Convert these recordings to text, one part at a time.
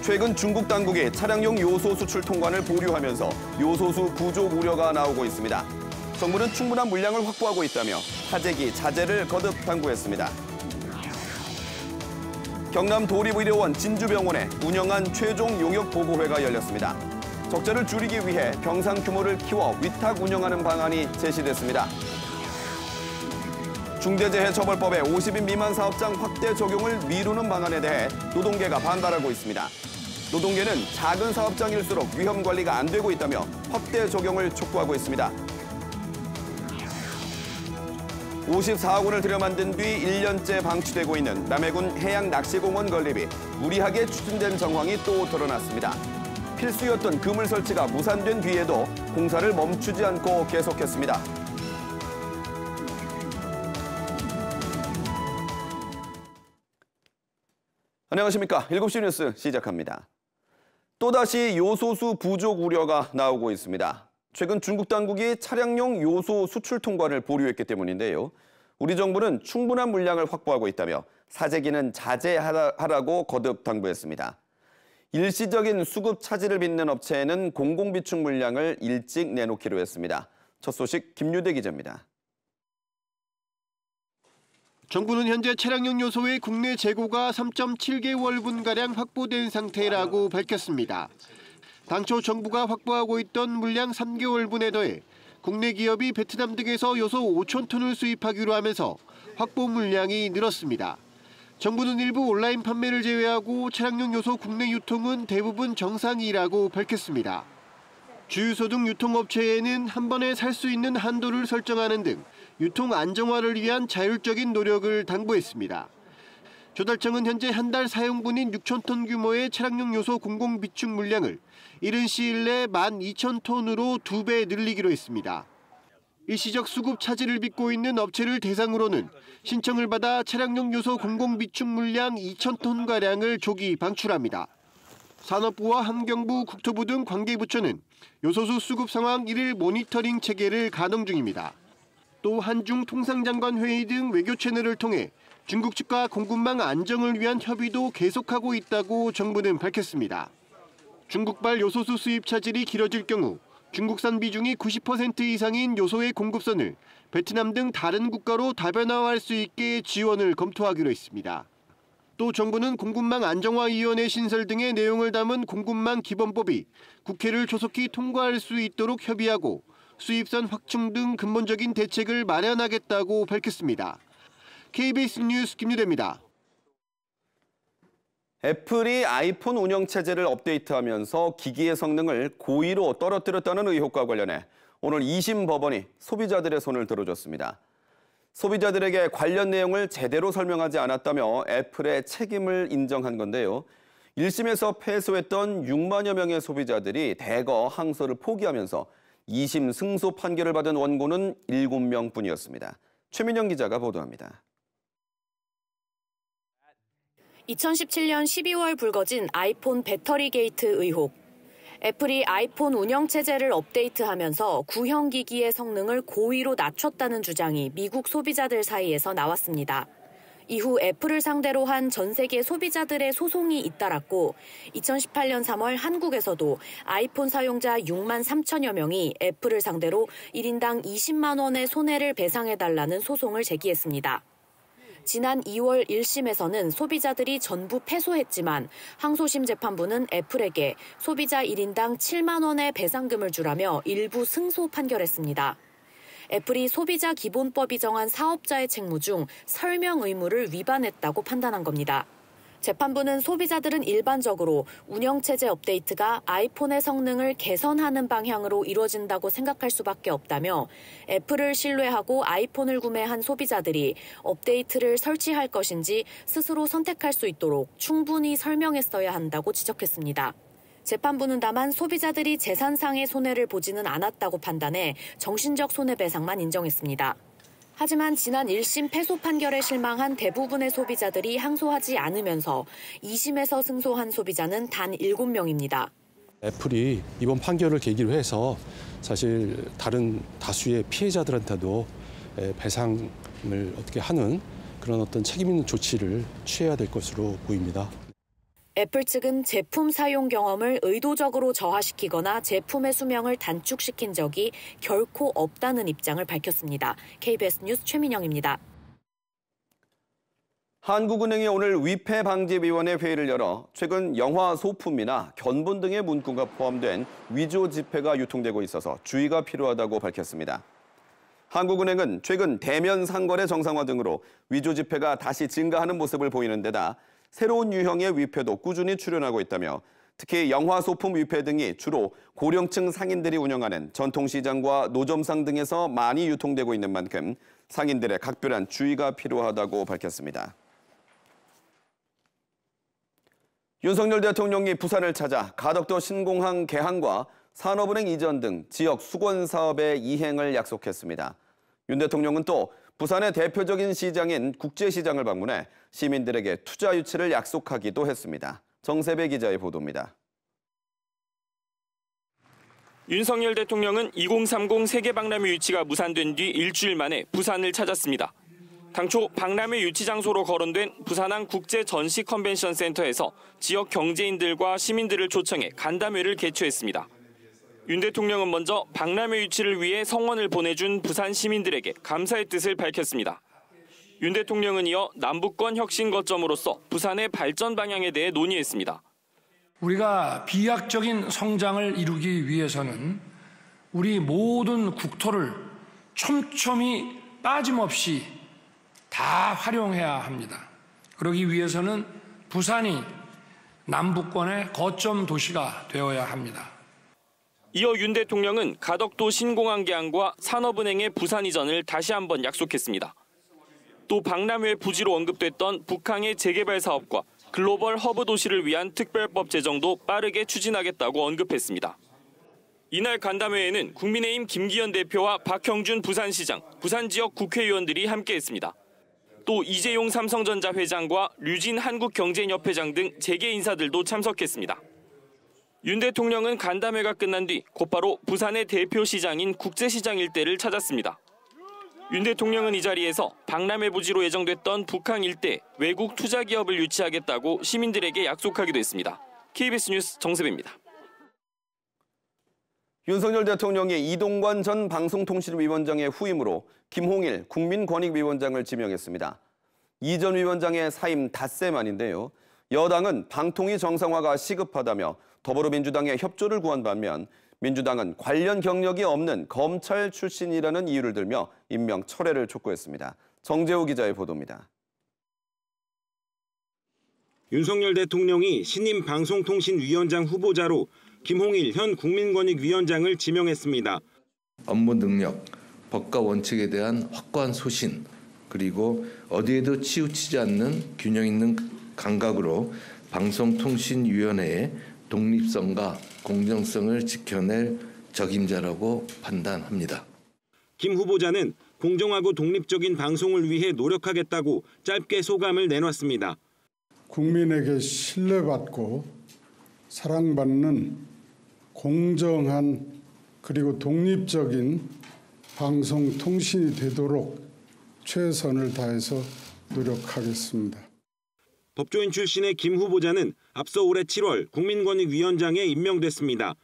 최근 중국 당국이 차량용 요소 수출 통관을 보류하면서 요소수 부족 우려가 나오고 있습니다. 정부는 충분한 물량을 확보하고 있다며 사재기 자제를 거듭 당부했습니다. 경남 도립의료원 진주병원에 운영한 최종 용역 보고회가 열렸습니다. 적자를 줄이기 위해 병상 규모를 키워 위탁 운영하는 방안이 제시됐습니다. 중대재해처벌법의 50인 미만 사업장 확대 적용을 미루는 방안에 대해 노동계가 반발하고 있습니다. 노동계는 작은 사업장일수록 위험 관리가 안 되고 있다며 확대 적용을 촉구하고 있습니다. 54억 원을 들여 만든 뒤 1년째 방치되고 있는 남해군 해양낚시공원 건립이 무리하게 추진된 정황이 또 드러났습니다. 필수였던 그물 설치가 무산된 뒤에도 공사를 멈추지 않고 계속했습니다. 안녕하십니까. 7시 뉴스 시작합니다. 또다시 요소수 부족 우려가 나오고 있습니다. 최근 중국 당국이 차량용 요소 수출 통관을 보류했기 때문인데요. 우리 정부는 충분한 물량을 확보하고 있다며 사재기는 자제하라고 거듭 당부했습니다. 일시적인 수급 차질을 빚는 업체에는 공공비축 물량을 일찍 내놓기로 했습니다. 첫 소식 김유대 기자입니다. 정부는 현재 차량용 요소의 국내 재고가 3.7개월분가량 확보된 상태라고 밝혔습니다. 당초 정부가 확보하고 있던 물량 3개월분에 더해 국내 기업이 베트남 등에서 요소 5천 톤을 수입하기로 하면서 확보 물량이 늘었습니다. 정부는 일부 온라인 판매를 제외하고 차량용 요소 국내 유통은 대부분 정상이라고 밝혔습니다. 주유소 등 유통업체에는 한 번에 살 수 있는 한도를 설정하는 등 유통 안정화를 위한 자율적인 노력을 당부했습니다. 조달청은 현재 한 달 사용분인 6천 톤 규모의 차량용 요소 공공비축 물량을 이른 시일 내 12,000톤으로 2배 늘리기로 했습니다. 일시적 수급 차질을 빚고 있는 업체를 대상으로는 신청을 받아 차량용 요소 공공비축 물량 2,000톤가량을 조기 방출합니다. 산업부와 환경부, 국토부 등 관계부처는 요소수 수급 상황 1일 모니터링 체계를 가동 중입니다. 또 한중 통상장관 회의 등 외교 채널을 통해 중국 측과 공급망 안정을 위한 협의도 계속하고 있다고 정부는 밝혔습니다. 중국발 요소수 수입 차질이 길어질 경우 중국산 비중이 90% 이상인 요소의 공급선을 베트남 등 다른 국가로 다변화할 수 있게 지원을 검토하기로 했습니다. 또 정부는 공급망 안정화위원회 신설 등의 내용을 담은 공급망 기본법이 국회를 조속히 통과할 수 있도록 협의하고 수입선 확충 등 근본적인 대책을 마련하겠다고 밝혔습니다. KBS 뉴스 김유대입니다. 애플이 아이폰 운영체제를 업데이트하면서 기기의 성능을 고의로 떨어뜨렸다는 의혹과 관련해 오늘 2심 법원이 소비자들의 손을 들어줬습니다. 소비자들에게 관련 내용을 제대로 설명하지 않았다며 애플의 책임을 인정한 건데요. 1심에서 패소했던 6만여 명의 소비자들이 대거 항소를 포기하면서 2심 승소 판결을 받은 원고는 7명뿐이었습니다. 최민영 기자가 보도합니다. 2017년 12월 불거진 아이폰 배터리 게이트 의혹. 애플이 아이폰 운영체제를 업데이트하면서 구형 기기의 성능을 고의로 낮췄다는 주장이 미국 소비자들 사이에서 나왔습니다. 이후 애플을 상대로 한 전 세계 소비자들의 소송이 잇따랐고 2018년 3월 한국에서도 아이폰 사용자 6만 3천여 명이 애플을 상대로 1인당 20만 원의 손해를 배상해달라는 소송을 제기했습니다. 지난 2월 1심에서는 소비자들이 전부 패소했지만 항소심 재판부는 애플에게 소비자 1인당 7만 원의 배상금을 주라며 일부 승소 판결했습니다. 애플이 소비자 기본법이 정한 사업자의 책무 중 설명 의무를 위반했다고 판단한 겁니다. 재판부는 소비자들은 일반적으로 운영체제 업데이트가 아이폰의 성능을 개선하는 방향으로 이루어진다고 생각할 수밖에 없다며 애플을 신뢰하고 아이폰을 구매한 소비자들이 업데이트를 설치할 것인지 스스로 선택할 수 있도록 충분히 설명했어야 한다고 지적했습니다. 재판부는 다만 소비자들이 재산상의 손해를 보지는 않았다고 판단해 정신적 손해배상만 인정했습니다. 하지만 지난 1심 패소 판결에 실망한 대부분의 소비자들이 항소하지 않으면서 2심에서 승소한 소비자는 단 7명입니다. 애플이 이번 판결을 계기로 해서 사실 다른 다수의 피해자들한테도 배상을 어떻게 하는 그런 어떤 책임 있는 조치를 취해야 될 것으로 보입니다. 애플 측은 제품 사용 경험을 의도적으로 저하시키거나 제품의 수명을 단축시킨 적이 결코 없다는 입장을 밝혔습니다. KBS 뉴스 최민영입니다. 한국은행이 오늘 위패방지위원회 회의를 열어 최근 영화 소품이나 견본 등의 문구가 포함된 위조 지폐가 유통되고 있어서 주의가 필요하다고 밝혔습니다. 한국은행은 최근 대면 상거래 정상화 등으로 위조 지폐가 다시 증가하는 모습을 보이는 데다 새로운 유형의 위패도 꾸준히 출현하고 있다며 특히 영화 소품 위패 등이 주로 고령층 상인들이 운영하는 전통시장과 노점상 등에서 많이 유통되고 있는 만큼 상인들의 각별한 주의가 필요하다고 밝혔습니다. 윤석열 대통령이 부산을 찾아 가덕도 신공항 개항과 산업은행 이전 등 지역 수건 사업의 이행을 약속했습니다. 윤 대통령은 또 부산의 대표적인 시장인 국제시장을 방문해 시민들에게 투자 유치를 약속하기도 했습니다. 정세배 기자의 보도입니다. 윤석열 대통령은 2030 세계박람회 유치가 무산된 뒤 일주일 만에 부산을 찾았습니다. 당초 박람회 유치 장소로 거론된 부산항 국제 전시 컨벤션 센터에서 지역 경제인들과 시민들을 초청해 간담회를 개최했습니다. 윤 대통령은 먼저 박람회 유치를 위해 성원을 보내준 부산 시민들에게 감사의 뜻을 밝혔습니다. 윤 대통령은 이어 남북권 혁신 거점으로서 부산의 발전 방향에 대해 논의했습니다. 우리가 비약적인 성장을 이루기 위해서는 우리 모든 국토를 촘촘히 빠짐없이 다 활용해야 합니다. 그러기 위해서는 부산이 남북권의 거점 도시가 되어야 합니다. 이어 윤 대통령은 가덕도 신공항 개항과 산업은행의 부산 이전을 다시 한번 약속했습니다. 또 박람회 부지로 언급됐던 북항의 재개발 사업과 글로벌 허브 도시를 위한 특별법 제정도 빠르게 추진하겠다고 언급했습니다. 이날 간담회에는 국민의힘 김기현 대표와 박형준 부산시장, 부산 지역 국회의원들이 함께했습니다. 또 이재용 삼성전자 회장과 류진 한국경제협회장 등 재계 인사들도 참석했습니다. 윤 대통령은 간담회가 끝난 뒤 곧바로 부산의 대표 시장인 국제시장 일대를 찾았습니다. 윤 대통령은 이 자리에서 박람회 부지로 예정됐던 북항 일대 외국 투자 기업을 유치하겠다고 시민들에게 약속하기도 했습니다. KBS 뉴스 정세배입니다. 윤석열 대통령이 이동관 전 방송통신위원장의 후임으로 김홍일 국민권익위원장을 지명했습니다. 이 전 위원장의 사임 닷새 만인데요. 여당은 방통위 정상화가 시급하다며 더불어민주당의 협조를 구한 반면 민주당은 관련 경력이 없는 검찰 출신이라는 이유를 들며 임명 철회를 촉구했습니다. 정재호 기자의 보도입니다. 윤석열 대통령이 신임 방송통신위원장 후보자로 김홍일 현 국민권익위원장을 지명했습니다. 업무 능력, 법과 원칙에 대한 확고한 소신, 그리고 어디에도 치우치지 않는 균형 있는 감각으로 방송통신위원회의 독립성과 공정성을 지켜낼 적임자라고 판단합니다. 김 후보자는 공정하고 독립적인 방송을 위해 노력하겠다고 짧게 소감을 내놨습니다. 국민에게 신뢰받고 사랑받는 공정한 그리고 독립적인 방송통신이 되도록 최선을 다해서 노력하겠습니다. 법조인 출신의 김 후보자는 앞서 올해 7월 국민권익위원장에 임명됐습니다.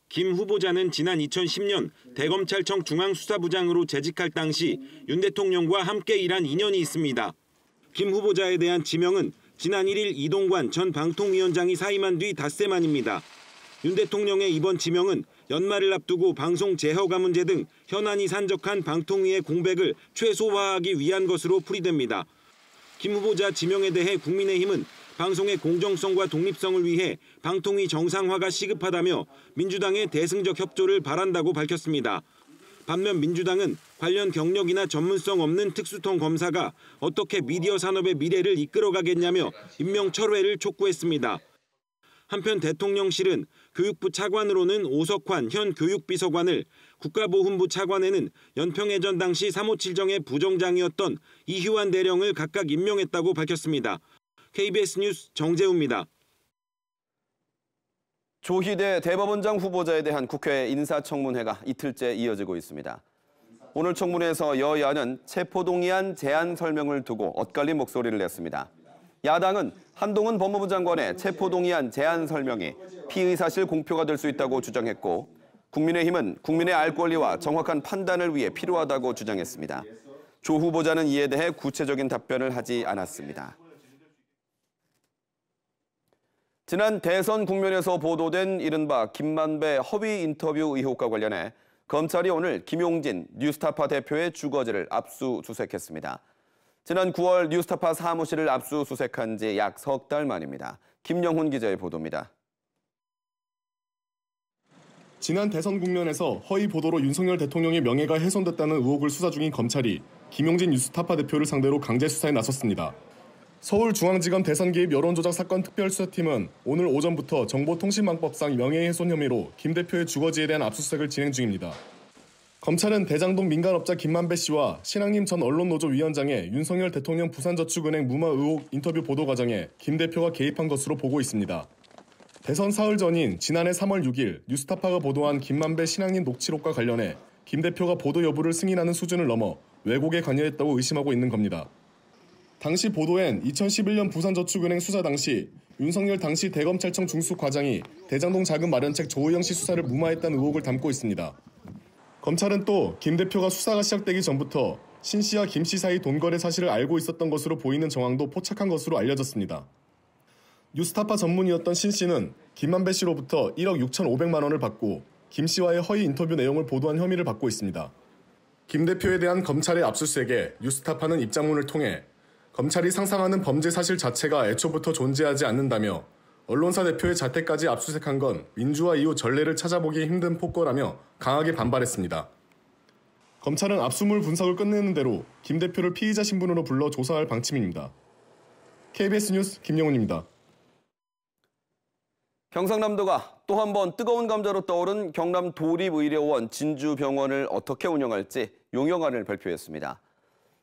김 후보자는 지난 2010년 대검찰청 중앙수사부장으로 재직할 당시 윤 대통령과 함께 일한 인연이 있습니다. 김 후보자에 대한 지명은 지난 1일 이동관 전 방통위원장이 사임한 뒤 닷새 만입니다. 윤 대통령의 이번 지명은 연말을 앞두고 방송 재허가 문제 등 현안이 산적한 방통위의 공백을 최소화하기 위한 것으로 풀이됩니다. 김 후보자 지명에 대해 국민의힘은 방송의 공정성과 독립성을 위해 방통위 정상화가 시급하다며 민주당의 대승적 협조를 바란다고 밝혔습니다. 반면 민주당은 관련 경력이나 전문성 없는 특수통 검사가 어떻게 미디어 산업의 미래를 이끌어가겠냐며 임명 철회를 촉구했습니다. 한편 대통령실은 교육부 차관으로는 오석환 현 교육비서관을, 국가보훈부 차관에는 연평해전 당시 3.5.7정의 부정장이었던 이휴환 대령을 각각 임명했다고 밝혔습니다. KBS 뉴스 정재우입니다. 조희대 대법원장 후보자에 대한 국회 인사청문회가 이틀째 이어지고 있습니다. 오늘 청문회에서 여야는 체포동의안 제안 설명을 두고 엇갈린 목소리를 냈습니다. 야당은 한동훈 법무부 장관의 체포동의안 제안 설명이 피의 사실 공표가 될 수 있다고 주장했고, 국민의힘은 국민의 알 권리와 정확한 판단을 위해 필요하다고 주장했습니다. 조 후보자는 이에 대해 구체적인 답변을 하지 않았습니다. 지난 대선 국면에서 보도된 이른바 김만배 허위 인터뷰 의혹과 관련해 검찰이 오늘 김용진 뉴스타파 대표의 주거지를 압수수색했습니다. 지난 9월 뉴스타파 사무실을 압수수색한 지 약 석 달 만입니다. 김영훈 기자의 보도입니다. 지난 대선 국면에서 허위 보도로 윤석열 대통령의 명예가 훼손됐다는 의혹을 수사 중인 검찰이 김용진 뉴스타파 대표를 상대로 강제 수사에 나섰습니다. 서울중앙지검 대선 개입 여론조작 사건 특별수사팀은 오늘 오전부터 정보통신망법상 명예훼손 혐의로 김 대표의 주거지에 대한 압수수색을 진행 중입니다. 검찰은 대장동 민간업자 김만배 씨와 신앙림 전 언론노조 위원장의 윤석열 대통령 부산저축은행 무마 의혹 인터뷰 보도 과정에 김 대표가 개입한 것으로 보고 있습니다. 대선 사흘 전인 지난해 3월 6일 뉴스타파가 보도한 김만배 신앙림 녹취록과 관련해 김 대표가 보도 여부를 승인하는 수준을 넘어 왜곡에 관여했다고 의심하고 있는 겁니다. 당시 보도엔 2011년 부산저축은행 수사 당시 윤석열 당시 대검찰청 중수과장이 대장동 자금 마련책 조의영 씨 수사를 무마했다는 의혹을 담고 있습니다. 검찰은 또 김 대표가 수사가 시작되기 전부터 신 씨와 김 씨 사이 돈거래 사실을 알고 있었던 것으로 보이는 정황도 포착한 것으로 알려졌습니다. 뉴스타파 전문이었던 신 씨는 김만배 씨로부터 1억 6,500만 원을 받고 김 씨와의 허위 인터뷰 내용을 보도한 혐의를 받고 있습니다. 김 대표에 대한 검찰의 압수수색에 뉴스타파는 입장문을 통해 검찰이 상상하는 범죄 사실 자체가 애초부터 존재하지 않는다며 언론사 대표의 자택까지 압수수색한 건 민주화 이후 전례를 찾아보기 힘든 폭거라며 강하게 반발했습니다. 검찰은 압수물 분석을 끝내는 대로 김 대표를 피의자 신분으로 불러 조사할 방침입니다. KBS 뉴스 김영훈입니다. 경상남도가 또 한 번 뜨거운 감자로 떠오른 경남 도립의료원 진주병원을 어떻게 운영할지 용역안을 발표했습니다.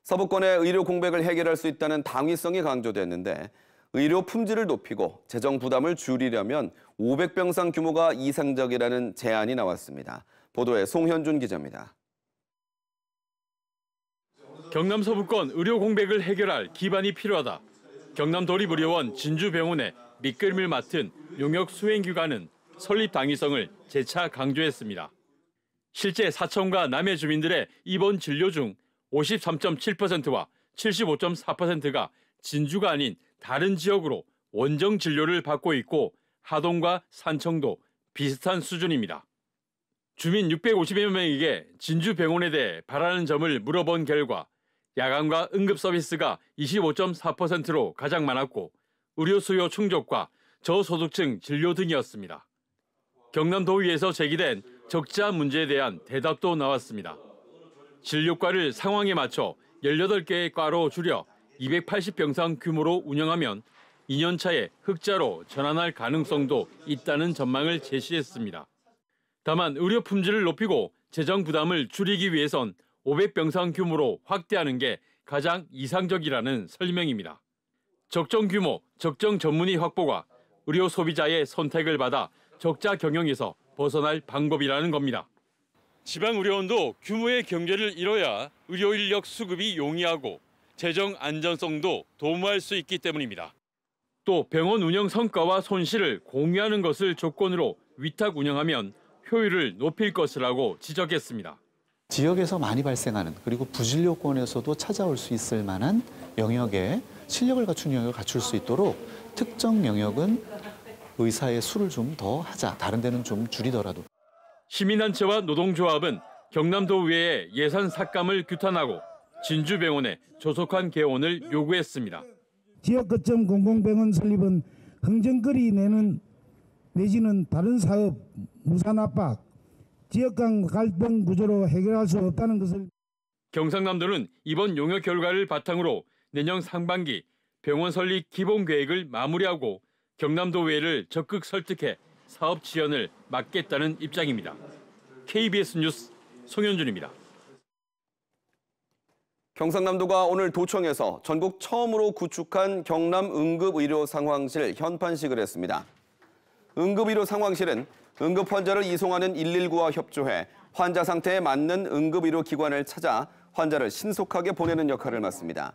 서부권의 의료 공백을 해결할 수 있다는 당위성이 강조됐는데 의료 품질을 높이고 재정 부담을 줄이려면 500병상 규모가 이상적이라는 제안이 나왔습니다. 보도에 송현준 기자입니다. 경남 서부권 의료 공백을 해결할 기반이 필요하다. 경남 도립의료원 진주병원의 밑그림을 맡은 용역 수행기관은 설립 당위성을 재차 강조했습니다. 실제 사천과 남해 주민들의 입원 진료 중 53.7%와 75.4%가 진주가 아닌 다른 지역으로 원정 진료를 받고 있고 하동과 산청도 비슷한 수준입니다. 주민 650여 명에게 진주병원에 대해 바라는 점을 물어본 결과 야간과 응급 서비스가 25.4%로 가장 많았고 의료 수요 충족과 저소득층 진료 등이었습니다. 경남도의회에서 제기된 적자 문제에 대한 대답도 나왔습니다. 진료과를 상황에 맞춰 18개의 과로 줄여 280병상 규모로 운영하면 2년 차에 흑자로 전환할 가능성도 있다는 전망을 제시했습니다. 다만 의료 품질을 높이고 재정 부담을 줄이기 위해선 500병상 규모로 확대하는 게 가장 이상적이라는 설명입니다. 적정 규모, 적정 전문의 확보가 의료 소비자의 선택을 받아 적자 경영에서 벗어날 방법이라는 겁니다. 지방의료원도 규모의 경제를 이뤄야 의료 인력 수급이 용이하고 재정 안전성도 도모할 수 있기 때문입니다. 또 병원 운영 성과와 손실을 공유하는 것을 조건으로 위탁 운영하면 효율을 높일 것이라고 지적했습니다. 지역에서 많이 발생하는 그리고 부진료권에서도 찾아올 수 있을 만한 영역에 실력을 갖춘 영역을 갖출 수 있도록 특정 영역은 의사의 수를 좀 더 하자. 다른 데는 좀 줄이더라도. 시민단체와 노동조합은 경남도의회에 예산 삭감을 규탄하고 진주병원의 조속한 개원을 요구했습니다. 지역 거점 공공병원 설립은 흥정거리 내지는 다른 사업, 무산 압박, 지역 간 갈등 구조로 해결할 수 없다는 것을. 경상남도는 이번 용역 결과를 바탕으로 내년 상반기 병원 설립 기본 계획을 마무리하고 경남도의회를 적극 설득해 사업 지원을 막겠다는 입장입니다. KBS 뉴스 송현준입니다. 경상남도가 오늘 도청에서 전국 처음으로 구축한 경남 응급의료상황실 현판식을 했습니다. 응급의료상황실은 응급 환자를 이송하는 119와 협조해 환자 상태에 맞는 응급의료기관을 찾아 환자를 신속하게 보내는 역할을 맡습니다.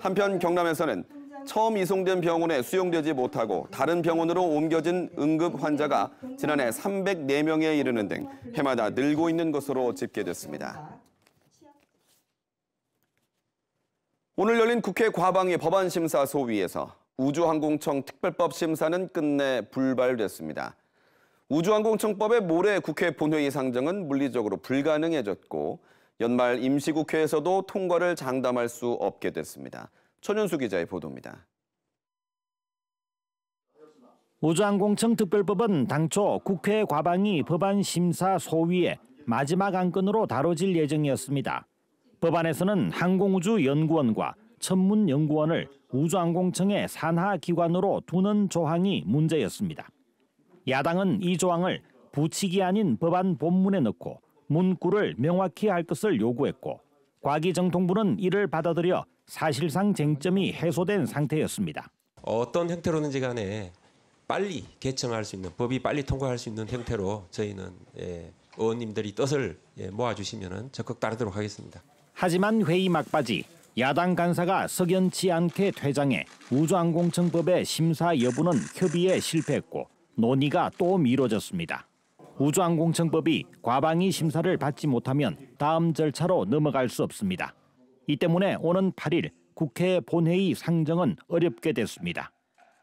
한편 경남에서는 처음 이송된 병원에 수용되지 못하고 다른 병원으로 옮겨진 응급 환자가 지난해 304명에 이르는 등 해마다 늘고 있는 것으로 집계됐습니다. 오늘 열린 국회 과방위 법안심사 소위에서 우주항공청 특별법 심사는 끝내 불발됐습니다. 우주항공청법의 모레 국회 본회의 상정은 물리적으로 불가능해졌고 연말 임시국회에서도 통과를 장담할 수 없게 됐습니다. 천윤수 기자의 보도입니다. 우주항공청 특별법은 당초 국회 과방위 법안심사 소위의 마지막 안건으로 다뤄질 예정이었습니다. 법안에서는 항공우주연구원과 천문연구원을 우주항공청의 산하기관으로 두는 조항이 문제였습니다. 야당은 이 조항을 부칙이 아닌 법안 본문에 넣고 문구를 명확히 할 것을 요구했고 과기정통부는 이를 받아들여 사실상 쟁점이 해소된 상태였습니다. 어떤 형태로든지 간에 빨리 개정할 수 있는, 법이 빨리 통과할 수 있는 형태로 저희는 의원님들이 뜻을 모아주시면 적극 따르도록 하겠습니다. 하지만 회의 막바지 야당 간사가 석연치 않게 퇴장해 우주항공청법의 심사 여부는 협의에 실패했고 논의가 또 미뤄졌습니다. 우주항공청법이 과방위 심사를 받지 못하면 다음 절차로 넘어갈 수 없습니다. 이 때문에 오는 8일 국회 본회의 상정은 어렵게 됐습니다.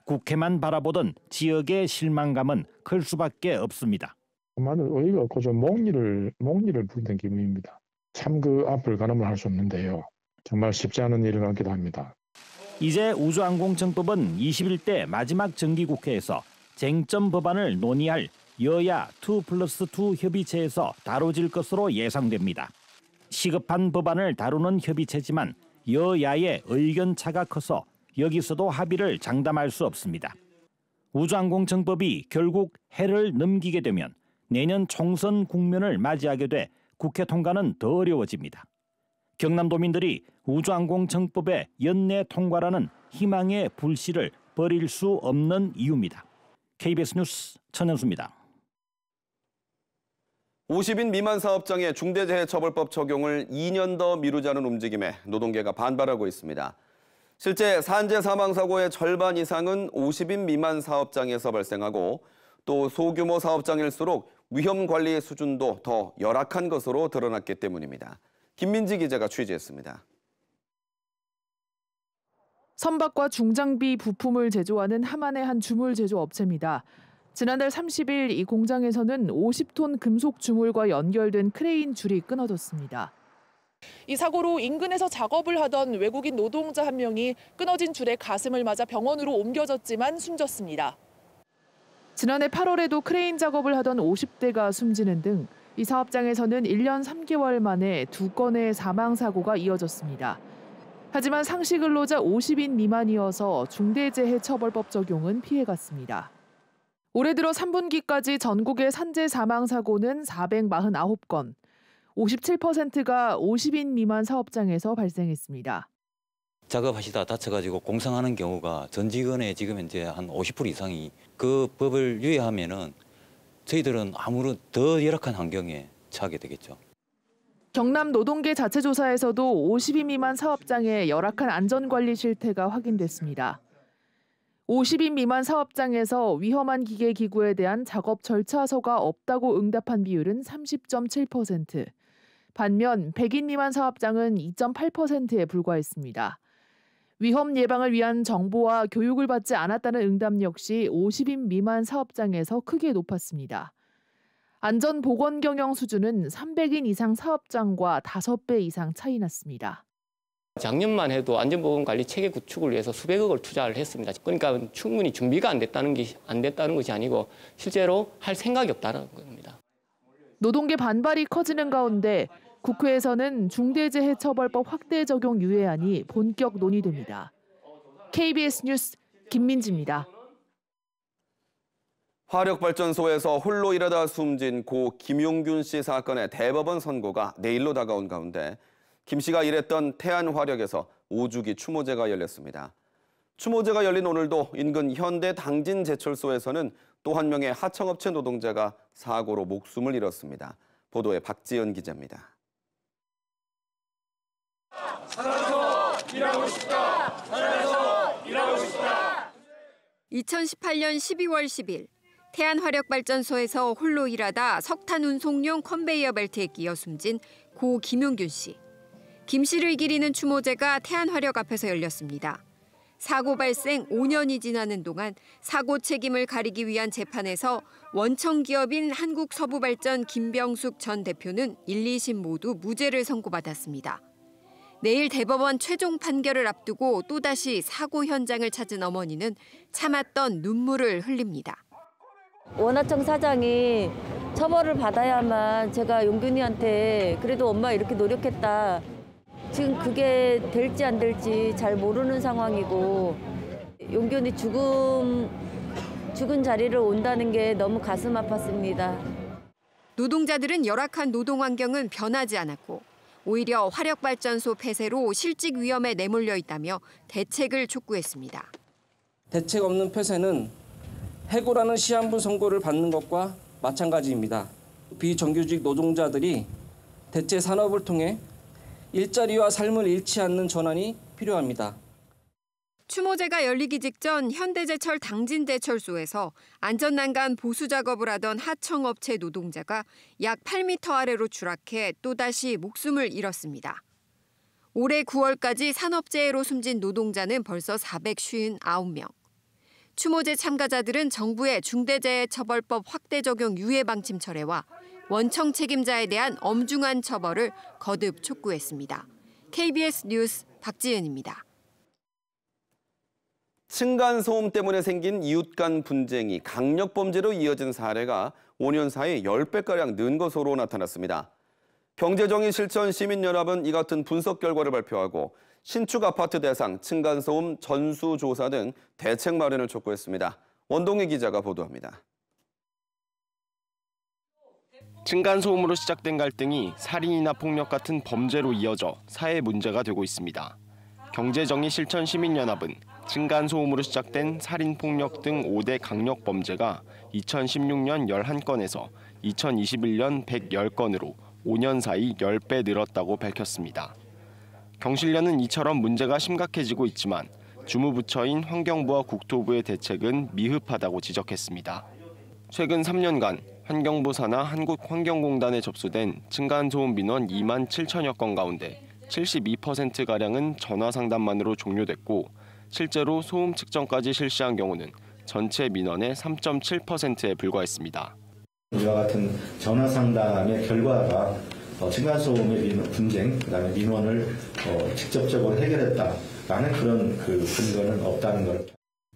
국회만 바라보던 지역의 실망감은 클 수밖에 없습니다. 정말 어이가 없고 좀 몽리를 부리는 기분입니다. 참 그 앞을 가늠을 할 수 없는데요. 정말 쉽지 않은 일을 같기도 합니다. 이제 우주항공청법은 21대 마지막 정기국회에서 쟁점 법안을 논의할 여야 2+2 협의체에서 다뤄질 것으로 예상됩니다. 시급한 법안을 다루는 협의체지만 여야의 의견차가 커서 여기서도 합의를 장담할 수 없습니다. 우주항공청법이 결국 해를 넘기게 되면 내년 총선 국면을 맞이하게 돼 국회 통과는 더 어려워집니다. 경남도민들이 우주항공청법의 연내 통과라는 희망의 불씨를 버릴 수 없는 이유입니다. KBS 뉴스 천연수입니다. 50인 미만 사업장의 중대재해처벌법 적용을 2년 더 미루자는 움직임에 노동계가 반발하고 있습니다. 실제 산재 사망 사고의 절반 이상은 50인 미만 사업장에서 발생하고 또 소규모 사업장일수록 위험 관리 수준도 더 열악한 것으로 드러났기 때문입니다. 김민지 기자가 취재했습니다. 선박과 중장비 부품을 제조하는 함안의 한 주물 제조업체입니다. 지난달 30일 이 공장에서는 50톤 금속 주물과 연결된 크레인 줄이 끊어졌습니다. 이 사고로 인근에서 작업을 하던 외국인 노동자 한 명이 끊어진 줄에 가슴을 맞아 병원으로 옮겨졌지만 숨졌습니다. 지난해 8월에도 크레인 작업을 하던 50대가 숨지는 등 이 사업장에서는 1년 3개월 만에 2건의 사망 사고가 이어졌습니다. 하지만 상시 근로자 50인 미만이어서 중대재해처벌법 적용은 피해갔습니다. 올해 들어 3분기까지 전국의 산재 사망 사고는 449건, 57%가 50인 미만 사업장에서 발생했습니다. 작업하시다 다쳐가지고 공상하는 경우가 전 직원의 지금 현재 한 50% 이상이 그 법을 유예하면은 저희들은 아무런 더 열악한 환경에 처하게 되겠죠. 경남 노동계 자체 조사에서도 50인 미만 사업장의 열악한 안전관리 실태가 확인됐습니다. 50인 미만 사업장에서 위험한 기계 기구에 대한 작업 절차서가 없다고 응답한 비율은 30.7%. 반면 100인 미만 사업장은 2.8%에 불과했습니다. 위험 예방을 위한 정보와 교육을 받지 않았다는 응답 역시 50인 미만 사업장에서 크게 높았습니다. 안전보건 경영 수준은 300인 이상 사업장과 5배 이상 차이 났습니다. 작년만 해도 안전보건관리 체계 구축을 위해서 수백억을 투자를 했습니다. 그러니까 충분히 준비가 안 됐다는 것이 아니고 실제로 할 생각이 없다는 겁니다. 노동계 반발이 커지는 가운데 국회에서는 중대재해처벌법 확대 적용 유예안이 본격 논의됩니다. KBS 뉴스 김민지입니다. 화력발전소에서 홀로 일하다 숨진 고 김용균 씨 사건의 대법원 선고가 내일로 다가온 가운데 김 씨가 일했던 태안화력에서 5주기 추모제가 열렸습니다. 추모제가 열린 오늘도 인근 현대당진제철소에서는 또 한 명의 하청업체 노동자가 사고로 목숨을 잃었습니다. 보도에 박지연 기자입니다. 살아서 일하고 싶다. 살아서 일하고 2018년 12월 10일 태안화력발전소에서 홀로 일하다 석탄 운송용 컨베이어 벨트에 끼어 숨진 고 김용균 씨. 김 씨를 기리는 추모제가 태안화력 앞에서 열렸습니다. 사고 발생 5년이 지나는 동안 사고 책임을 가리기 위한 재판에서 원청 기업인 한국서부발전 김병숙 전 대표는 1, 2심 모두 무죄를 선고받았습니다. 내일 대법원 최종 판결을 앞두고 또다시 사고 현장을 찾은 어머니는 참았던 눈물을 흘립니다. 원하청 사장이 처벌을 받아야만 제가 용균이한테 그래도 엄마 이렇게 노력했다. 지금 그게 될지 안 될지 잘 모르는 상황이고 용균이 죽은 자리를 온다는 게 너무 가슴 아팠습니다. 노동자들은 열악한 노동 환경은 변하지 않았고 오히려 화력발전소 폐쇄로 실직 위험에 내몰려 있다며 대책을 촉구했습니다. 대책 없는 폐쇄는 해고라는 시한부 선고를 받는 것과 마찬가지입니다. 비정규직 노동자들이 대체 산업을 통해 일자리와 삶을 잃지 않는 전환이 필요합니다. 추모제가 열리기 직전 현대제철 당진대철소에서 안전난간 보수 작업을 하던 하청업체 노동자가 약 8m 아래로 추락해 또다시 목숨을 잃었습니다. 올해 9월까지 산업재해로 숨진 노동자는 벌써 459명. 추모제 참가자들은 정부의 중대재해처벌법 확대 적용 유예 방침 철회와 원청 책임자에 대한 엄중한 처벌을 거듭 촉구했습니다. KBS 뉴스 박지은입니다. 층간소음 때문에 생긴 이웃 간 분쟁이 강력범죄로 이어진 사례가 5년 사이 10배가량 는 것으로 나타났습니다. 경제정의실천시민연합은 이 같은 분석 결과를 발표하고 신축 아파트 대상 층간소음 전수조사 등 대책 마련을 촉구했습니다. 원동희 기자가 보도합니다. 층간소음으로 시작된 갈등이 살인이나 폭력 같은 범죄로 이어져 사회 문제가 되고 있습니다. 경제정의실천시민연합은 층간소음으로 시작된 살인, 폭력 등 5대 강력범죄가 2016년 11건에서 2021년 110건으로 5년 사이 10배 늘었다고 밝혔습니다. 경실련은 이처럼 문제가 심각해지고 있지만 주무부처인 환경부와 국토부의 대책은 미흡하다고 지적했습니다. 최근 3년간 환경부 산하 한국환경공단에 접수된 층간소음 민원 2만 7천여 건 가운데 72%가량은 전화 상담만으로 종료됐고 실제로 소음 측정까지 실시한 경우는 전체 민원의 3.7%에 불과했습니다. 이와 같은 전화 상담의 결과가 층간소음의 분쟁, 그다음에 민원을 직접적으로 해결했다라는 그런 근거는 없다는 것.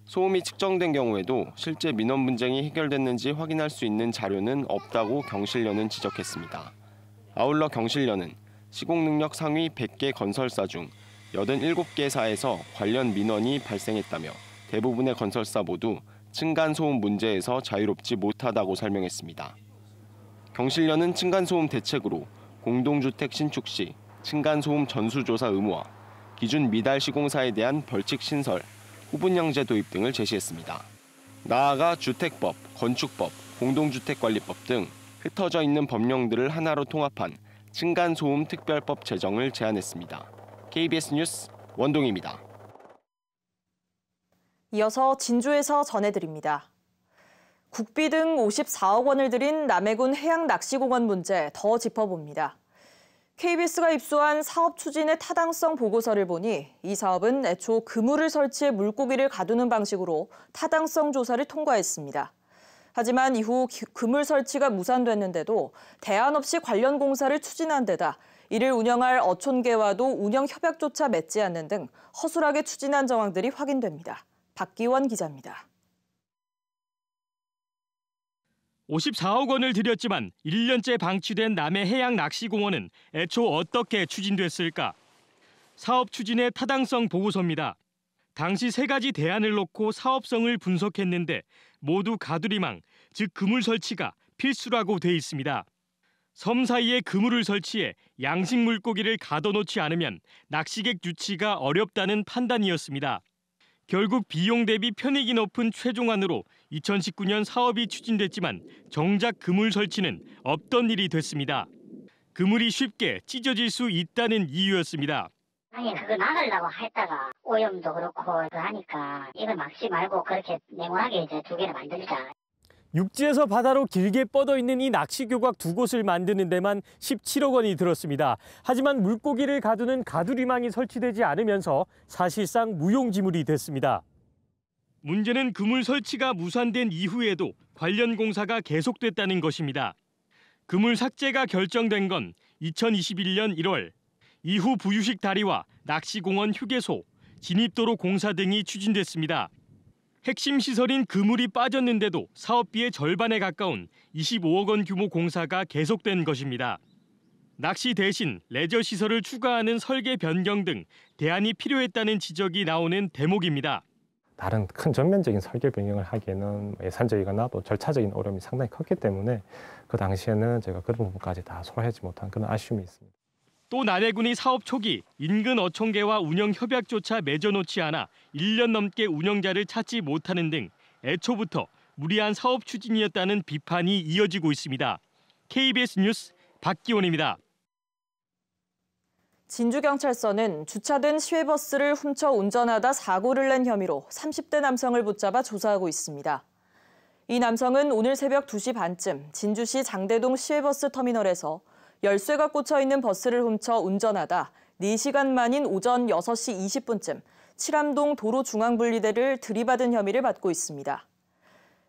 소음이 측정된 경우에도 실제 민원 분쟁이 해결됐는지 확인할 수 있는 자료는 없다고 경실련은 지적했습니다. 아울러 경실련은 시공능력 상위 100개 건설사 중 87개사에서 관련 민원이 발생했다며 대부분의 건설사 모두 층간소음 문제에서 자유롭지 못하다고 설명했습니다. 경실련은 층간소음 대책으로 공동주택 신축 시 층간소음 전수조사 의무화, 기준 미달 시공사에 대한 벌칙 신설, 후분양제 도입 등을 제시했습니다. 나아가 주택법, 건축법, 공동주택관리법 등 흩어져 있는 법령들을 하나로 통합한 층간소음 특별법 제정을 제안했습니다. KBS 뉴스 원동희입니다. 이어서 진주에서 전해드립니다. 국비 등 54억 원을 들인 남해군 해양낚시공원 문제 더 짚어봅니다. KBS가 입수한 사업 추진의 타당성 보고서를 보니 이 사업은 애초 그물을 설치해 물고기를 가두는 방식으로 타당성 조사를 통과했습니다. 하지만 이후 그물 설치가 무산됐는데도 대안 없이 관련 공사를 추진한 데다 이를 운영할 어촌계와도 운영 협약조차 맺지 않는 등 허술하게 추진한 정황들이 확인됩니다. 박기원 기자입니다. 54억 원을 들였지만 1년째 방치된 남해 해양낚시공원은 애초 어떻게 추진됐을까? 사업 추진의 타당성 보고서입니다. 당시 3가지 대안을 놓고 사업성을 분석했는데 모두 가두리망, 즉 그물 설치가 필수라고 돼 있습니다. 섬 사이에 그물을 설치해 양식 물고기를 가둬놓지 않으면 낚시객 유치가 어렵다는 판단이었습니다. 결국 비용 대비 편익이 높은 최종안으로 2019년 사업이 추진됐지만 정작 그물 설치는 없던 일이 됐습니다. 그물이 쉽게 찢어질 수 있다는 이유였습니다. 아니 그거 나가려고 했다가 오염도 그렇고 하니까 이걸 막지 말고 그렇게 네모나게 이제 두 개를 만들자. 육지에서 바다로 길게 뻗어 있는 이 낚시교각 두 곳을 만드는 데만 17억 원이 들었습니다. 하지만 물고기를 가두는 가두리망이 설치되지 않으면서 사실상 무용지물이 됐습니다. 문제는 그물 설치가 무산된 이후에도 관련 공사가 계속됐다는 것입니다. 그물 삭제가 결정된 건 2021년 1월. 이후 부유식 다리와 낚시공원 휴게소, 진입도로 공사 등이 추진됐습니다. 핵심 시설인 그물이 빠졌는데도 사업비의 절반에 가까운 25억 원 규모 공사가 계속된 것입니다. 낚시 대신 레저 시설을 추가하는 설계 변경 등 대안이 필요했다는 지적이 나오는 대목입니다. 다른 큰 전면적인 설계 변경을 하기에는 예산적이거나 또 절차적인 어려움이 상당히 컸기 때문에 그 당시에는 제가 그런 부분까지 다 소화하지 못한 그런 아쉬움이 있습니다. 또 남해군이 사업 초기 인근 어촌계와 운영 협약조차 맺어놓지 않아 1년 넘게 운영자를 찾지 못하는 등 애초부터 무리한 사업 추진이었다는 비판이 이어지고 있습니다. KBS 뉴스 박기원입니다. 진주경찰서는 주차된 시외버스를 훔쳐 운전하다 사고를 낸 혐의로 30대 남성을 붙잡아 조사하고 있습니다. 이 남성은 오늘 새벽 2시 반쯤 진주시 장대동 시외버스 터미널에서 열쇠가 꽂혀 있는 버스를 훔쳐 운전하다 4시간 만인 오전 6시 20분쯤 칠암동 도로중앙분리대를 들이받은 혐의를 받고 있습니다.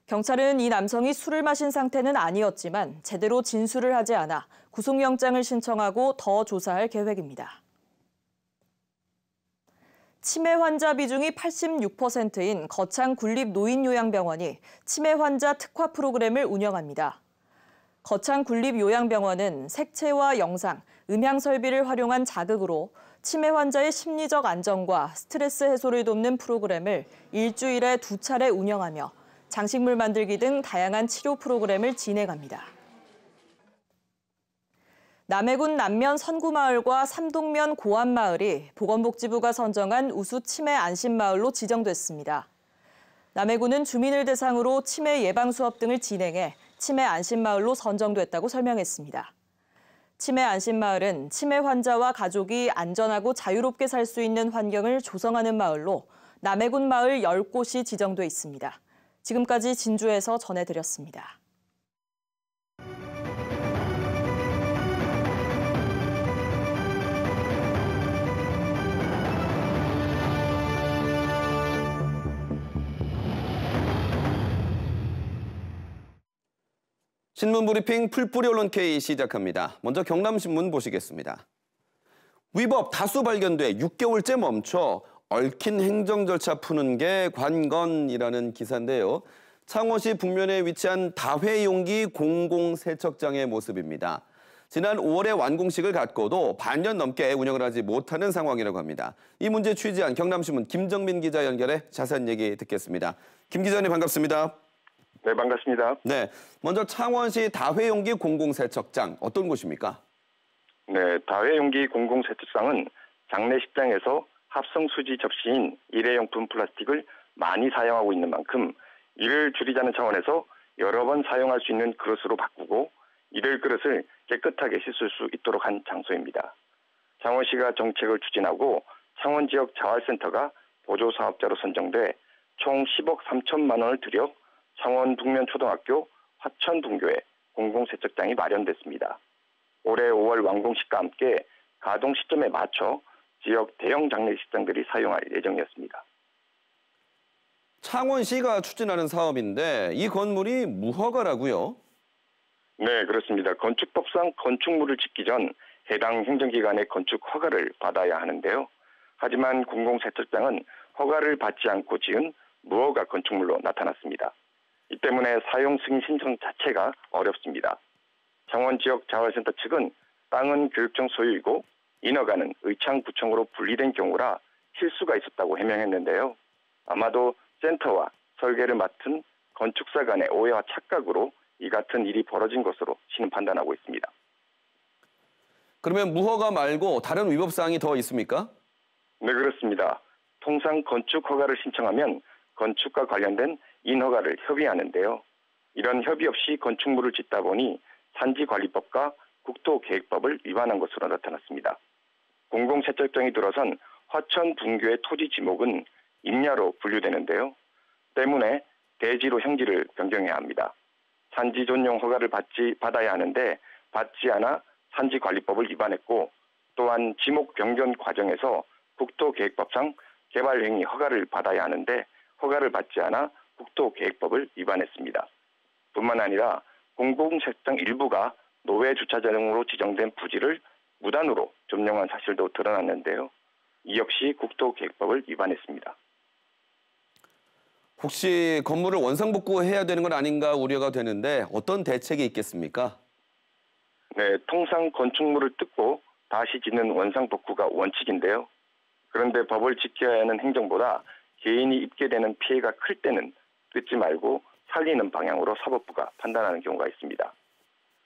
경찰은 이 남성이 술을 마신 상태는 아니었지만 제대로 진술을 하지 않아 구속영장을 신청하고 더 조사할 계획입니다. 치매 환자 비중이 86%인 거창군립노인요양병원이 치매 환자 특화 프로그램을 운영합니다. 거창군립요양병원은 색채와 영상, 음향 설비를 활용한 자극으로 치매 환자의 심리적 안정과 스트레스 해소를 돕는 프로그램을 일주일에 2차례 운영하며 장식물 만들기 등 다양한 치료 프로그램을 진행합니다. 남해군 남면 선구마을과 삼동면 고안마을이 보건복지부가 선정한 우수 치매 안심마을로 지정됐습니다. 남해군은 주민을 대상으로 치매 예방 수업 등을 진행해 치매 안심마을로 선정됐다고 설명했습니다. 치매 안심마을은 치매 환자와 가족이 안전하고 자유롭게 살 수 있는 환경을 조성하는 마을로 남해군 마을 10곳이 지정돼 있습니다. 지금까지 진주에서 전해드렸습니다. 신문브리핑 풀뿌리 언론 K 시작합니다. 먼저 경남신문 보시겠습니다. 위법 다수 발견돼 6개월째 멈춰 얽힌 행정 절차 푸는 게 관건이라는 기사인데요. 창원시 북면에 위치한 다회용기 공공세척장의 모습입니다. 지난 5월에 완공식을 갖고도 반년 넘게 운영을 하지 못하는 상황이라고 합니다. 이 문제 취재한 경남신문 김정민 기자 연결해 자세한 얘기 듣겠습니다. 김 기자님 반갑습니다. 네, 반갑습니다. 네, 먼저 창원시 다회용기 공공세척장 어떤 곳입니까? 네, 다회용기 공공세척장은 장례식장에서 합성수지 접시인 일회용품 플라스틱을 많이 사용하고 있는 만큼 이를 줄이자는 차원에서 여러 번 사용할 수 있는 그릇으로 바꾸고 이를 그릇을 깨끗하게 씻을 수 있도록 한 장소입니다. 창원시가 정책을 추진하고 창원 지역 자활센터가 보조사업자로 선정돼 총 10억 3천만 원을 들여 창원 북면초등학교 화천분교에 공공세척장이 마련됐습니다. 올해 5월 완공식과 함께 가동 시점에 맞춰 지역 대형 장례식장들이 사용할 예정이었습니다. 창원시가 추진하는 사업인데 이 건물이 무허가라고요? 네, 그렇습니다. 건축법상 건축물을 짓기 전 해당 행정기관의 건축 허가를 받아야 하는데요. 하지만 공공세척장은 허가를 받지 않고 지은 무허가 건축물로 나타났습니다. 이 때문에 사용 승인 신청 자체가 어렵습니다. 창원 지역 자활센터 측은 땅은 교육청 소유이고 인허가는 의창구청으로 분리된 경우라 실수가 있었다고 해명했는데요. 아마도 센터와 설계를 맡은 건축사 간의 오해와 착각으로 이 같은 일이 벌어진 것으로 시는 판단하고 있습니다. 그러면 무허가 말고 다른 위법 사항이 더 있습니까? 네, 그렇습니다. 통상 건축 허가를 신청하면 건축과 관련된 인허가를 협의하는데요. 이런 협의 없이 건축물을 짓다 보니 산지관리법과 국토계획법을 위반한 것으로 나타났습니다. 공공세척장이 들어선 화천 분교의 토지 지목은 임야로 분류되는데요. 때문에 대지로 형질을 변경해야 합니다. 산지 전용 허가를 받아야 하는데 받지 않아 산지관리법을 위반했고, 또한 지목 변경 과정에서 국토계획법상 개발행위 허가를 받아야 하는데 허가를 받지 않아 국토계획법을 위반했습니다. 뿐만 아니라 공공책장 일부가 노외 주차장으로 지정된 부지를 무단으로 점령한 사실도 드러났는데요. 이 역시 국토계획법을 위반했습니다. 혹시 건물을 원상복구해야 되는 건 아닌가 우려가 되는데 어떤 대책이 있겠습니까? 네, 통상 건축물을 뜯고 다시 짓는 원상복구가 원칙인데요. 그런데 법을 지켜야 하는 행정보다 개인이 입게 되는 피해가 클 때는 뜯지 말고 살리는 방향으로 사법부가 판단하는 경우가 있습니다.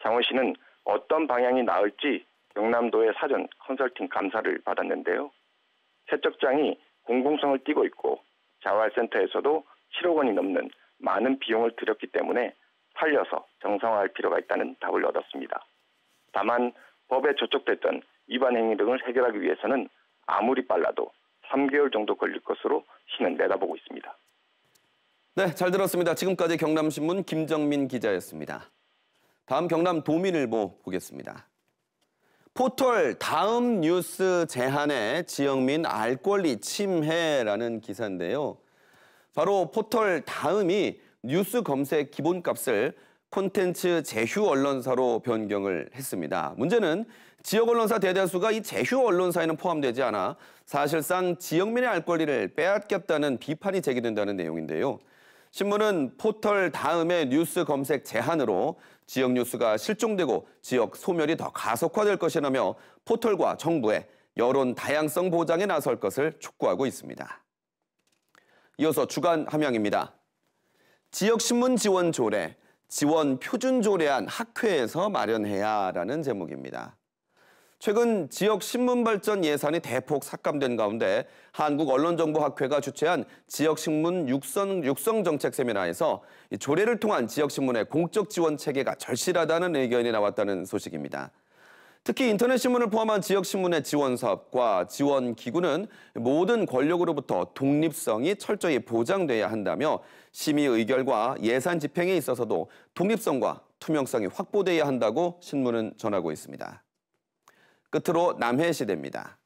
창원시는 어떤 방향이 나을지 경남도의 사전 컨설팅 감사를 받았는데요. 세척장이 공공성을 띠고 있고 자활센터에서도 7억 원이 넘는 많은 비용을 들였기 때문에 살려서 정상화할 필요가 있다는 답을 얻었습니다. 다만 법에 저촉됐던 위반 행위 등을 해결하기 위해서는 아무리 빨라도 3개월 정도 걸릴 것으로 시는 내다보고 있습니다. 네, 잘 들었습니다. 지금까지 경남신문 김정민 기자였습니다. 다음 경남 도민일보 보겠습니다. 포털 다음 뉴스 제한에 지역민 알 권리 침해라는 기사인데요. 바로 포털 다음이 뉴스 검색 기본값을 콘텐츠 제휴 언론사로 변경을 했습니다. 문제는 지역 언론사 대다수가 이 제휴 언론사에는 포함되지 않아 사실상 지역민의 알 권리를 빼앗겼다는 비판이 제기된다는 내용인데요. 신문은 포털 다음의 뉴스 검색 제한으로 지역 뉴스가 실종되고 지역 소멸이 더 가속화될 것이라며 포털과 정부의 여론 다양성 보장에 나설 것을 촉구하고 있습니다. 이어서 주간 함양입니다. 지역신문 지원 조례, 지원 표준 조례안 학회에서 마련해야라는 제목입니다. 최근 지역 신문 발전 예산이 대폭 삭감된 가운데 한국언론정보학회가 주최한 지역신문 육성 정책 세미나에서 조례를 통한 지역신문의 공적 지원 체계가 절실하다는 의견이 나왔다는 소식입니다. 특히 인터넷 신문을 포함한 지역신문의 지원 사업과 지원 기구는 모든 권력으로부터 독립성이 철저히 보장돼야 한다며 심의 의결과 예산 집행에 있어서도 독립성과 투명성이 확보돼야 한다고 신문은 전하고 있습니다. 끝으로 남해시대입니다.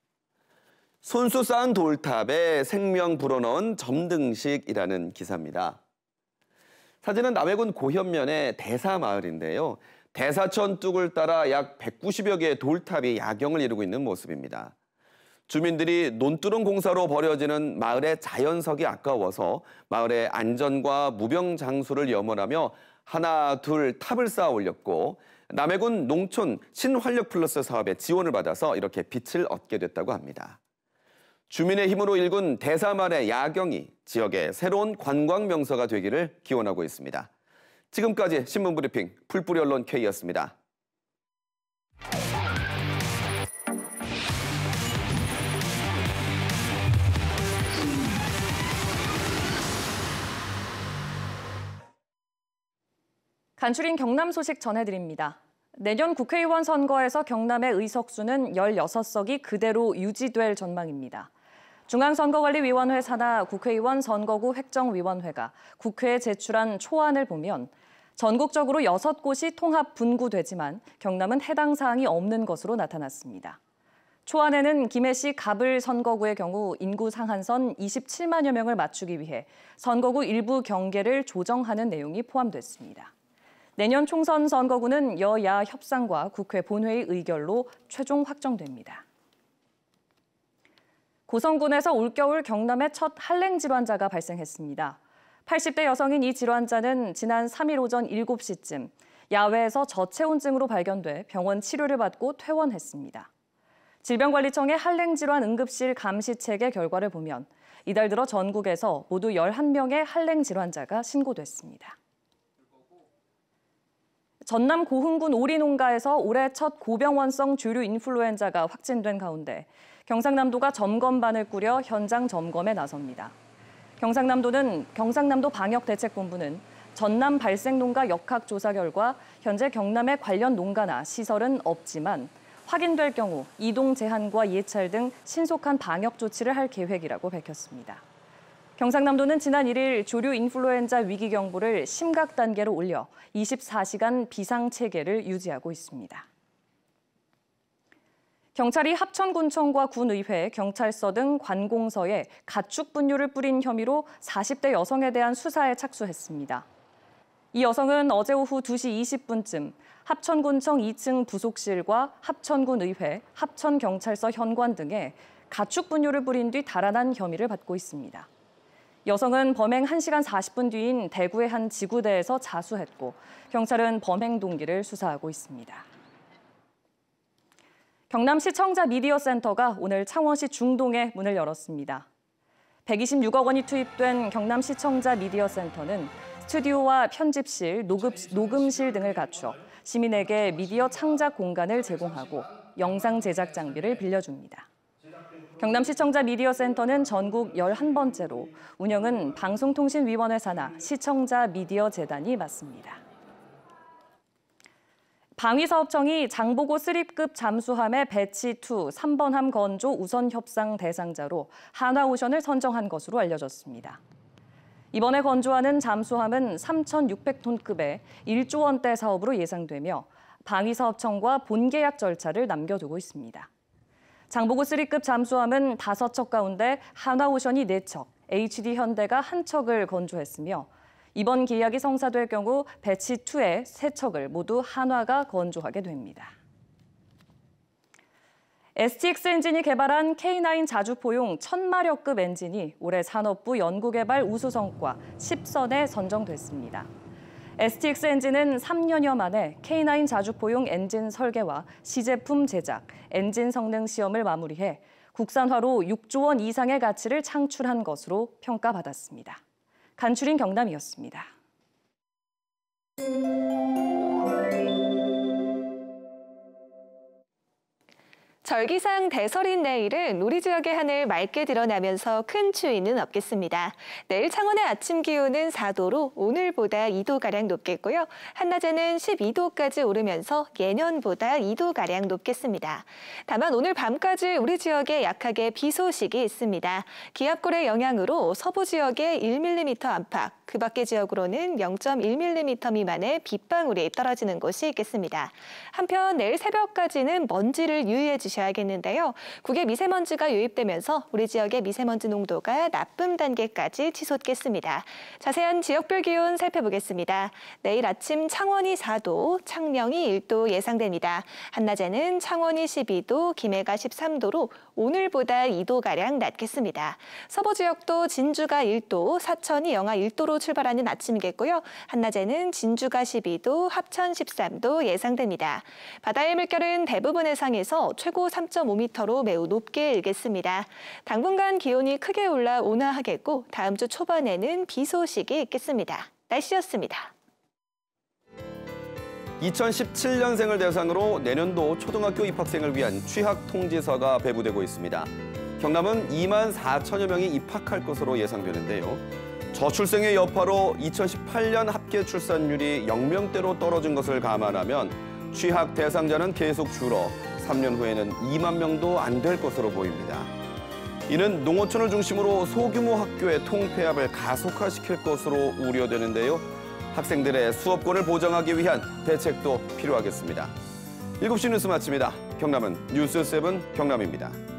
손수 쌓은 돌탑에 생명 불어넣은 점등식이라는 기사입니다. 사진은 남해군 고현면의 대사마을인데요. 대사천 뚝을 따라 약 190여 개의 돌탑이 야경을 이루고 있는 모습입니다. 주민들이 논두렁 공사로 버려지는 마을의 자연석이 아까워서 마을의 안전과 무병장수를 염원하며 하나, 둘 탑을 쌓아 올렸고 남해군 농촌 신활력 플러스 사업의 지원을 받아서 이렇게 빛을 얻게 됐다고 합니다. 주민의 힘으로 일군 대사마을의 야경이 지역의 새로운 관광 명소가 되기를 기원하고 있습니다. 지금까지 신문브리핑 풀뿌리 언론 K였습니다. 간추린 경남 소식 전해드립니다. 내년 국회의원 선거에서 경남의 의석수는 16석이 그대로 유지될 전망입니다. 중앙선거관리위원회 산하 국회의원 선거구 획정위원회가 국회에 제출한 초안을 보면 전국적으로 6곳이 통합 분구되지만 경남은 해당 사항이 없는 것으로 나타났습니다. 초안에는 김해시 가불 선거구의 경우 인구 상한선 27만여 명을 맞추기 위해 선거구 일부 경계를 조정하는 내용이 포함됐습니다. 내년 총선 선거구는 여야 협상과 국회 본회의 의결로 최종 확정됩니다. 고성군에서 올겨울 경남의 첫 한랭 질환자가 발생했습니다. 80대 여성인 이 질환자는 지난 3일 오전 7시쯤 야외에서 저체온증으로 발견돼 병원 치료를 받고 퇴원했습니다. 질병관리청의 한랭 질환 응급실 감시 체계 결과를 보면 이달 들어 전국에서 모두 11명의 한랭 질환자가 신고됐습니다. 전남 고흥군 오리농가에서 올해 첫 고병원성 조류 인플루엔자가 확진된 가운데 경상남도가 점검반을 꾸려 현장 점검에 나섭니다. 경상남도 방역대책본부는 전남 발생 농가 역학 조사 결과 현재 경남의 관련 농가나 시설은 없지만 확인될 경우 이동 제한과 예찰 등 신속한 방역 조치를 할 계획이라고 밝혔습니다. 경상남도는 지난 1일 조류 인플루엔자 위기 경보를 심각 단계로 올려 24시간 비상 체계를 유지하고 있습니다. 경찰이 합천군청과 군의회, 경찰서 등 관공서에 가축 분유를 뿌린 혐의로 40대 여성에 대한 수사에 착수했습니다. 이 여성은 어제 오후 2시 20분쯤 합천군청 2층 부속실과 합천군의회, 합천경찰서 현관 등에 가축 분유를 뿌린 뒤 달아난 혐의를 받고 있습니다. 여성은 범행 1시간 40분 뒤인 대구의 한 지구대에서 자수했고 경찰은 범행 동기를 수사하고 있습니다. 경남시 청자 미디어 센터가 오늘 창원시 중동에 문을 열었습니다. 126억 원이 투입된 경남시 청자 미디어 센터는 스튜디오와 편집실, 녹음실 등을 갖춰 시민에게 미디어 창작 공간을 제공하고 영상 제작 장비를 빌려줍니다. 경남시청자 미디어 센터는 전국 11번째로 운영은 방송통신위원회 산하 시청자 미디어 재단이 맡습니다. 방위사업청이 장보고 3급 잠수함의 배치2 3번함 건조 우선 협상 대상자로 한화오션을 선정한 것으로 알려졌습니다. 이번에 건조하는 잠수함은 3,600톤급의 1조 원대 사업으로 예상되며 방위사업청과 본계약 절차를 남겨두고 있습니다. 장보고 3급 잠수함은 5척 가운데 한화오션이 4척, HD현대가 1척을 건조했으며 이번 계약이 성사될 경우 배치2의 3척을 모두 한화가 건조하게 됩니다. STX 엔진이 개발한 K9 자주포용 1000마력급 엔진이 올해 산업부 연구개발 우수성과 10선에 선정됐습니다. STX 엔진은 3년여 만에 K9 자주포용 엔진 설계와 시제품 제작, 엔진 성능 시험을 마무리해 국산화로 6조 원 이상의 가치를 창출한 것으로 평가받았습니다. 간추린 경남이었습니다. 절기상 대설인 내일은 우리 지역의 하늘 맑게 드러나면서 큰 추위는 없겠습니다. 내일 창원의 아침 기온은 4도로 오늘보다 2도가량 높겠고요. 한낮에는 12도까지 오르면서 예년보다 2도가량 높겠습니다. 다만 오늘 밤까지 우리 지역에 약하게 비 소식이 있습니다. 기압골의 영향으로 서부 지역에 1mm 안팎, 그 밖의 지역으로는 0.1mm 미만의 빗방울이 떨어지는 곳이 있겠습니다. 한편 내일 새벽까지는 먼지를 유의해 주셔야겠는데요. 국외 미세먼지가 유입되면서 우리 지역의 미세먼지 농도가 나쁨 단계까지 치솟겠습니다. 자세한 지역별 기온 살펴보겠습니다. 내일 아침 창원이 4도, 창녕이 1도 예상됩니다. 한낮에는 창원이 12도, 김해가 13도로 오늘보다 2도가량 낮겠습니다. 서부 지역도 진주가 1도, 사천이 영하 1도로 출발하는 아침이겠고요. 한낮에는 진주가 12도, 합천 13도 예상됩니다. 바다의 물결은 대부분 해상에서 최고 3.5m로 매우 높게 일겠습니다. 당분간 기온이 크게 올라 온화하겠고 다음 주 초반에는 비 소식이 있겠습니다. 날씨였습니다. 2017년생을 대상으로 내년도 초등학교 입학생을 위한 취학 통지서가 배부되고 있습니다. 경남은 2만 4천여 명이 입학할 것으로 예상되는데요. 저출생의 여파로 2018년 합계 출산율이 0명대로 떨어진 것을 감안하면 취학 대상자는 계속 줄어 3년 후에는 2만 명도 안 될 것으로 보입니다. 이는 농어촌을 중심으로 소규모 학교의 통폐합을 가속화시킬 것으로 우려되는데요. 학생들의 수업권을 보장하기 위한 대책도 필요하겠습니다. 7시 뉴스 마칩니다. 경남은 뉴스7 경남입니다.